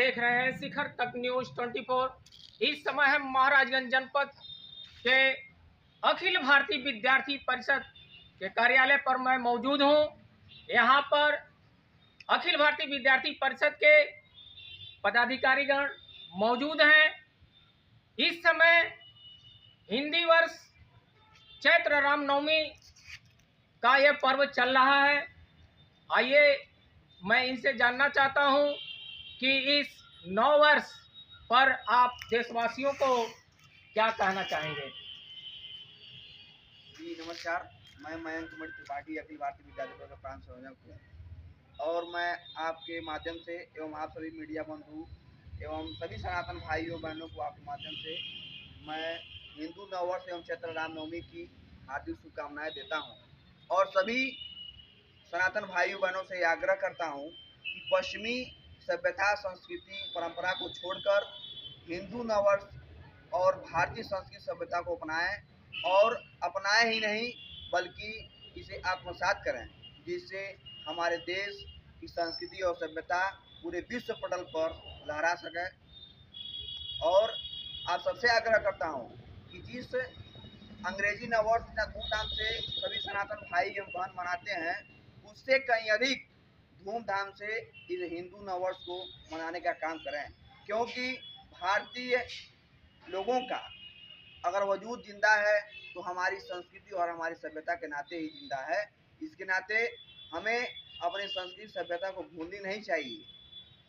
देख रहे हैं शिखर तक न्यूज 24। इस समय हम महाराजगंज जनपद के अखिल भारतीय विद्यार्थी परिषद के कार्यालय पर मैं मौजूद हूं। यहां पर अखिल भारतीय विद्यार्थी परिषद के पदाधिकारीगण मौजूद हैं। इस समय हिंदी वर्ष चैत्र रामनवमी का यह पर्व चल रहा है। आइए मैं इनसे जानना चाहता हूं कि इस नव वर्ष पर आप देशवासियों को क्या कहना चाहेंगे। जी नमस्कार, मैं मयंक कुमार त्रिपाठी अखिल भारतीय विद्यार्थी परिषद प्रांत संयोजक हूँ और मैं आपके माध्यम से एवं आप सभी मीडिया बंधु एवं सभी सनातन भाइयों बहनों को आपके माध्यम से मैं हिंदू नववर्ष एवं चैत्र रामनवमी की हार्दिक शुभकामनाएं देता हूँ और सभी सनातन भाइयों बहनों से आग्रह करता हूँ कि पश्चिमी सभ्यता संस्कृति परंपरा को छोड़कर हिंदू नववर्ष और भारतीय संस्कृति सभ्यता को अपनाएं और अपनाएं ही नहीं बल्कि इसे आत्मसात करें, जिससे हमारे देश की संस्कृति और सभ्यता पूरे विश्व पटल पर लहरा सके। और आप सबसे आग्रह करता हूँ कि जिस अंग्रेजी नववर्ष इतना धूमधाम से सभी सनातन भाई एवं बहन मनाते हैं, उससे कहीं अधिक धूमधाम से इस हिंदू नववर्ष को मनाने का काम करें, क्योंकि भारतीय लोगों का अगर वजूद जिंदा है तो हमारी संस्कृति और हमारी सभ्यता के नाते ही जिंदा है। इसके नाते हमें अपनी संस्कृति सभ्यता को भूलनी नहीं चाहिए,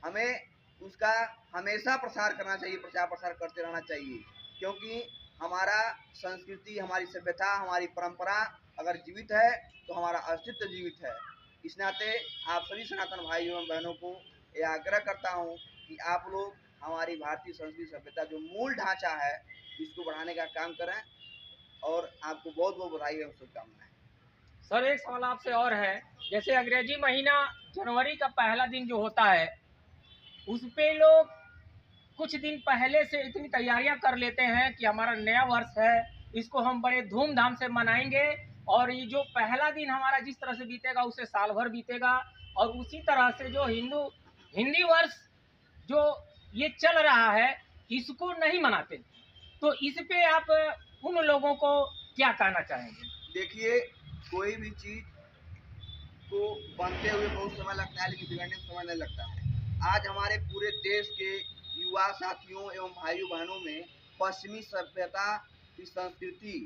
हमें उसका हमेशा प्रसार करना चाहिए, प्रचार प्रसार करते रहना चाहिए, क्योंकि हमारा संस्कृति, हमारी सभ्यता, हमारी परंपरा अगर जीवित है तो हमारा अस्तित्व जीवित है। इस नाते आप सभी सनातन भाइयों एवं बहनों को यह आग्रह करता हूँ कि आप लोग हमारी भारतीय संस्कृति सभ्यता जो मूल ढांचा है इसको बढ़ाने का काम करें और आपको बहुत बहुत बधाई एवं शुभकामनाएं। सर, एक सवाल आपसे और है, जैसे अंग्रेजी महीना जनवरी का पहला दिन जो होता है उस पे लोग कुछ दिन पहले से इतनी तैयारियां कर लेते हैं कि हमारा नया वर्ष है, इसको हम बड़े धूमधाम से मनाएंगे और ये जो पहला दिन हमारा जिस तरह से बीतेगा उससे साल भर बीतेगा। और उसी तरह से जो हिंदी वर्ष जो ये चल रहा है इसको नहीं मनाते। तो इस पे आप उन लोगों को क्या कहना चाहेंगे। देखिए, कोई भी चीज को बनते हुए बहुत समय लगता है लेकिन बिगड़ने में समय नहीं लगता है। आज हमारे पूरे देश के युवा साथियों एवं भाइयों बहनों में पश्चिमी सभ्यता की संस्कृति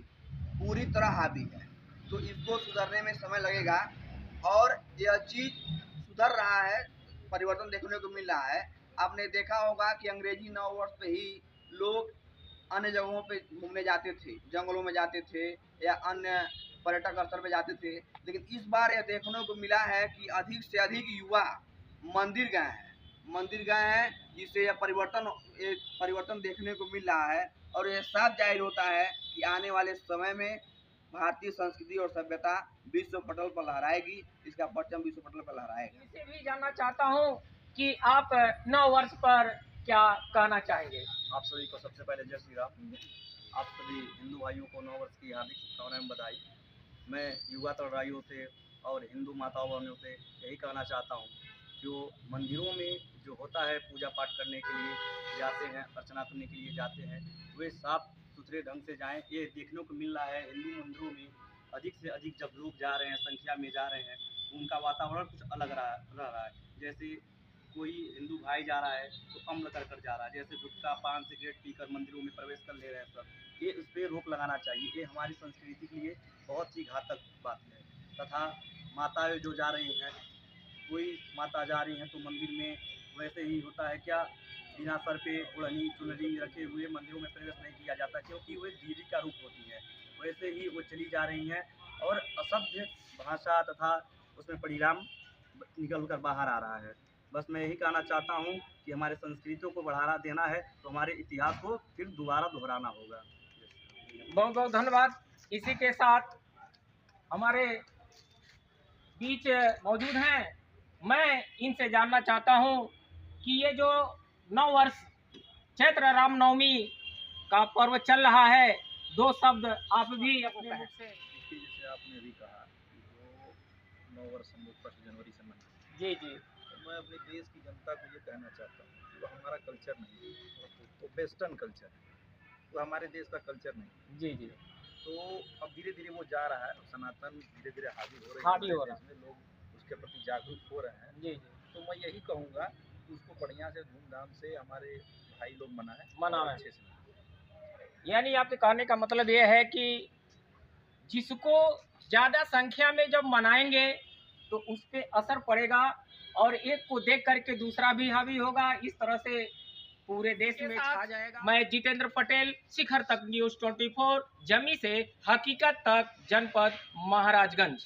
पूरी तरह हावी है, तो इसको सुधरने में समय लगेगा और यह चीज सुधर रहा है, परिवर्तन देखने को मिल रहा है। आपने देखा होगा कि अंग्रेजी नव वर्ष पे ही लोग अन्य जगहों पे घूमने जाते थे, जंगलों में जाते थे या अन्य पर्यटक स्थल पे जाते थे, लेकिन इस बार यह देखने को मिला है कि अधिक से अधिक युवा मंदिर गए हैं, जिससे यह परिवर्तन देखने को मिल रहा है और यह साफ जाहिर होता है कि आने वाले समय में भारतीय संस्कृति और सभ्यता विश्व पटल पर लहराएगी, इसका परचम विश्व पटल पर लहराएगा। इसे भी जानना चाहता हूँ कि आप नव वर्ष पर क्या कहना चाहेंगे। आप सभी को सबसे पहले जय श्री राम। आप सभी हिंदू भाइयों को नव वर्ष की हार्दिक शुभकामनाएं बधाई। मैं युवा तरुणाइयों से और हिंदू माताओं बहनों से यही कहना चाहता हूँ, जो मंदिरों में जो होता है पूजा पाठ करने के लिए जाते हैं, अर्चना करने के लिए जाते हैं, वे साफ सुथरे ढंग से जाएं। ये देखने को मिल रहा है हिंदू मंदिरों में अधिक से अधिक जब लोग जा रहे हैं, संख्या में जा रहे हैं, उनका वातावरण कुछ अलग रह रहा है। जैसे कोई हिंदू भाई जा रहा है तो अम्ल कर जा रहा है, जैसे गुटखा पान सिगरेट पीकर मंदिरों में प्रवेश कर ले रहे हैं सब। ये इस पर रोक लगाना चाहिए, ये हमारी संस्कृति के लिए बहुत ही घातक बात है। तथा माताएं जो जा रही हैं, कोई माता जा रही हैं तो मंदिर में वैसे ही होता है क्या, बिना सर पे ओढ़नी चुनरी रखे हुए मंदिरों में प्रवेश नहीं किया जाता, क्योंकि वे देवी का रूप होती है। वैसे ही वो चली जा रही हैं और असभ्य भाषा तथा उसमें परिणाम निकल कर बाहर आ रहा है। बस मैं यही कहना चाहता हूँ कि हमारे संस्कृतियों को बढ़ावा देना है तो हमारे इतिहास को फिर दोबारा दोहराना होगा। बहुत बहुत धन्यवाद। इसी के साथ हमारे बीच मौजूद हैं, मैं इनसे जानना चाहता हूं कि ये जो नव वर्ष चैत्र रामनवमी का पर्व चल रहा है, दो शब्द आप भी अपने मुख से। जैसे आपने अभी कहा कि वो नव वर्ष हम लोग 1 जनवरी से मनाते हैं, जी जी। तो मैं अपने देश की जनता को ये कहना चाहता हूँ वो हमारा कल्चर नहीं है, तो वेस्टर्न कल्चर है, वो हमारे देश का कल्चर नहीं है। जी जी तो अब धीरे धीरे वो जा रहा है, सनातन धीरे धीरे हावी हो रहे हावी हैं हो हमारे रहा देश में, लोग उसके प्रति जागरूक हो रहे हैं। जी जी तो मैं यही कहूँगा कि उसको बढ़िया से धूमधाम से हमारे भाई लोग मनाएं, मनाएं। और अच्छे से मनाएं। यानी आपके कहने का मतलब ये है कि जिसको ज्यादा संख्या में जब मनाएंगे तो उस पे असर पड़ेगा और एक को देख करके दूसरा भी हावी होगा, इस तरह से पूरे देश में छा जाएगा। मैं जितेंद्र पटेल, शिखर तक न्यूज़ 24, जमी से हकीकत तक, जनपद महाराजगंज।